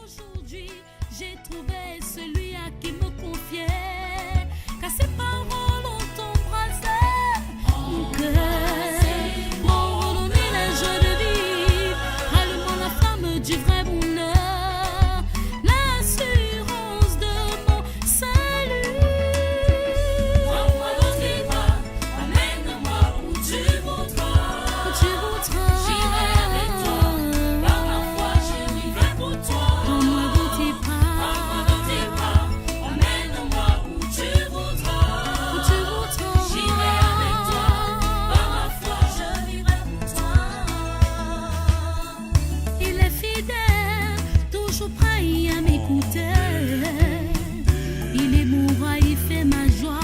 Aujourd'hui, j'ai trouvé celui à qui me confier, car ses paroles ont embrasé mon cœur, m'ont redonné la joie de vivre, allumant la flamme du vrai bonheur, l'assurance de mon salut. Prends-moi dans tes bras, amène-moi où tu voudras. Où tu voudras. J'irai avec toi, par ma foi, je vivrai pour toi. Prends-moi dans tes bras, amène-moi où tu voudras. Où tu voudras. J'irai avec toi, par ma foi, je vivrai pour toi. Il est fidèle, toujours prêt à m'écouter. Il est mon roi, il fait ma joie.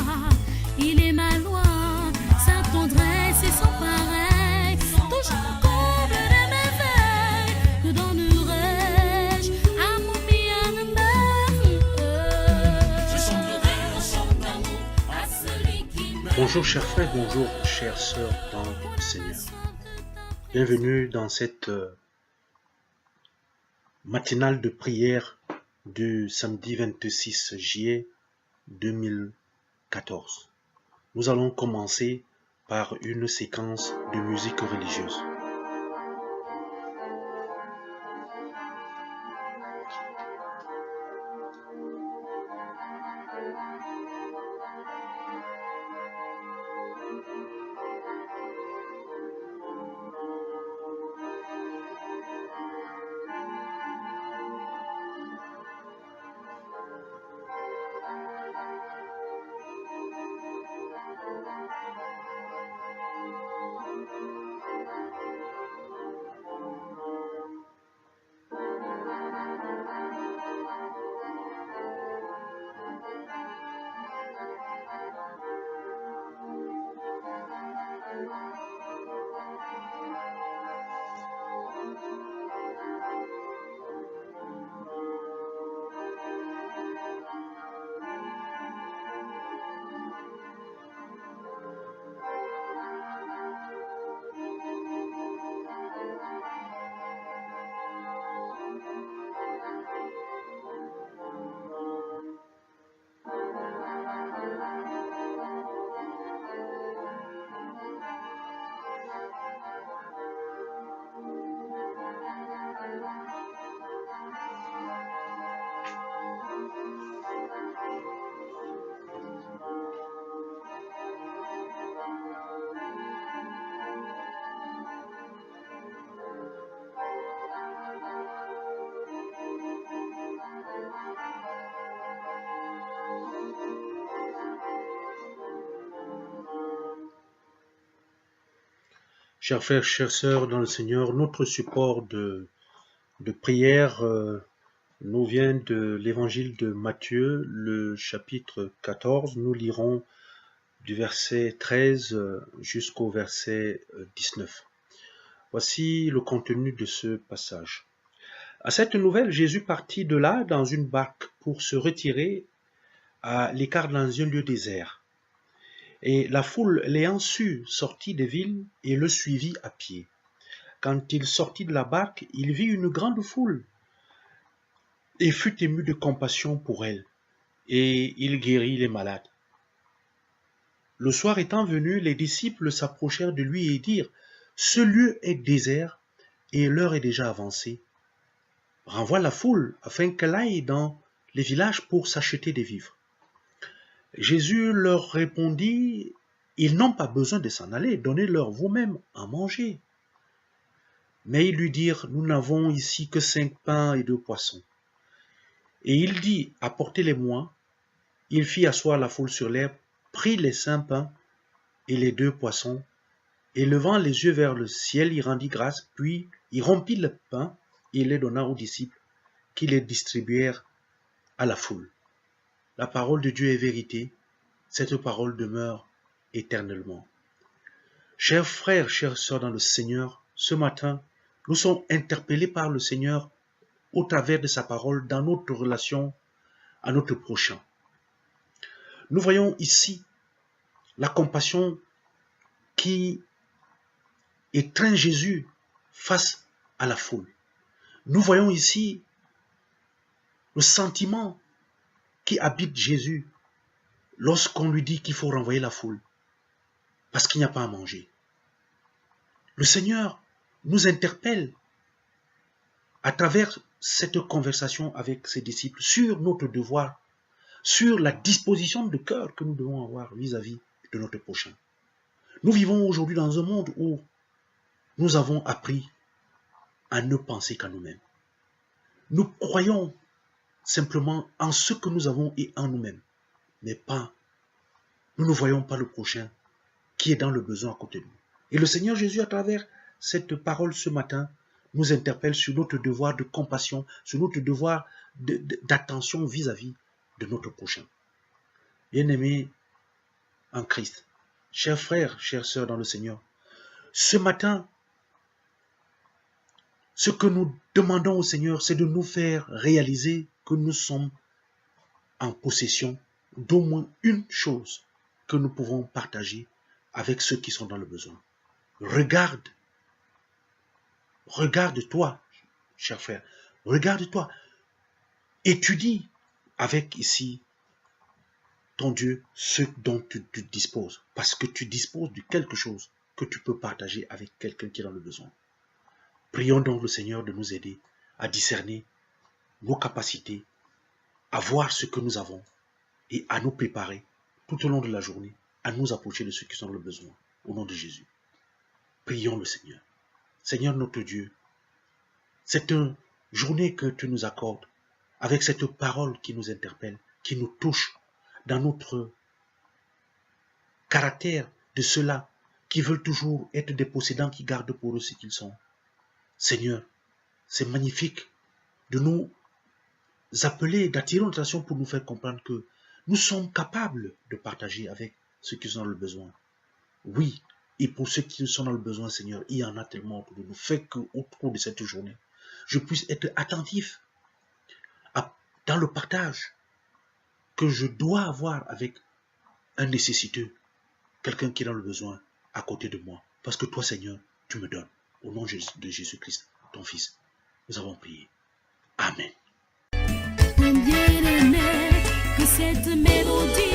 Il est ma loi, sa tendresse est sans pareil. Toujours comble de merveilles, que donnerai-je à mon bien-aimé? Je chanterai un chant d'amour à celui qui me... Bonjour chers frères, bonjour chères sœurs dans le Seigneur. Bienvenue dans cette matinale de prière du samedi 26 juillet 2014. Nous allons commencer par une séquence de musique religieuse. Chers frères, chères sœurs dans le Seigneur, notre support de prière nous vient de l'évangile de Matthieu, le chapitre 14. Nous lirons du verset 13 jusqu'au verset 19. Voici le contenu de ce passage. À cette nouvelle, Jésus partit de là dans une barque pour se retirer à l'écart dans un lieu désert. Et la foule l'ayant su sortit des villes et le suivit à pied. Quand il sortit de la barque, il vit une grande foule et fut ému de compassion pour elle, et il guérit les malades. Le soir étant venu, les disciples s'approchèrent de lui et dirent : « Ce lieu est désert et l'heure est déjà avancée. Renvoie la foule afin qu'elle aille dans les villages pour s'acheter des vivres. » Jésus leur répondit : « Ils n'ont pas besoin de s'en aller, donnez-leur vous-même à manger. » Mais ils lui dirent : « Nous n'avons ici que 5 pains et 2 poissons. » Et il dit : « Apportez-les-moi. » Il fit asseoir la foule sur l'herbe, prit les 5 pains et les 2 poissons, et levant les yeux vers le ciel, il rendit grâce, puis il rompit le pain et les donna aux disciples, qui les distribuèrent à la foule. La parole de Dieu est vérité, cette parole demeure éternellement. Chers frères, chères sœurs dans le Seigneur, ce matin, nous sommes interpellés par le Seigneur au travers de sa parole dans notre relation à notre prochain. Nous voyons ici la compassion qui étreint Jésus face à la foule. Nous voyons ici le sentiment qui habite Jésus lorsqu'on lui dit qu'il faut renvoyer la foule parce qu'il n'y a pas à manger. Le Seigneur nous interpelle à travers cette conversation avec ses disciples sur notre devoir, sur la disposition de cœur que nous devons avoir vis-à-vis de notre prochain. Nous vivons aujourd'hui dans un monde où nous avons appris à ne penser qu'à nous-mêmes. Nous croyons simplement en ce que nous avons et en nous-mêmes, mais nous ne voyons pas le prochain qui est dans le besoin à côté de nous. Et le Seigneur Jésus, à travers cette parole ce matin, nous interpelle sur notre devoir de compassion, sur notre devoir d'attention vis-à-vis de notre prochain. Bien-aimés en Christ, chers frères, chères sœurs dans le Seigneur, ce matin, ce que nous demandons au Seigneur, c'est de nous faire réaliser que nous sommes en possession d'au moins une chose que nous pouvons partager avec ceux qui sont dans le besoin. Regarde-toi, cher frère, regarde-toi, étudie avec ici ton Dieu ce dont tu disposes, parce que tu disposes de quelque chose que tu peux partager avec quelqu'un qui est dans le besoin. Prions donc le Seigneur de nous aider à discerner nos capacités, à voir ce que nous avons et à nous préparer tout au long de la journée à nous approcher de ceux qui sont dans le besoin. Au nom de Jésus. Prions le Seigneur. Seigneur notre Dieu, cette journée que tu nous accordes, avec cette parole qui nous interpelle, qui nous touche dans notre caractère de ceux-là qui veulent toujours être des possédants qui gardent pour eux ce qu'ils sont. Seigneur, c'est magnifique de nous appeler, d'attirer notre attention pour nous faire comprendre que nous sommes capables de partager avec ceux qui sont dans le besoin. Oui, et pour ceux qui sont dans le besoin, Seigneur, il y en a tellement autour de nous. Fais qu'au cours de cette journée, je puisse être attentif dans le partage que je dois avoir avec un nécessiteux, quelqu'un qui est dans le besoin à côté de moi. Parce que toi, Seigneur, tu me donnes. Au nom de Jésus-Christ, ton Fils, nous avons prié. Amen. Bien aimé, que cette mélodie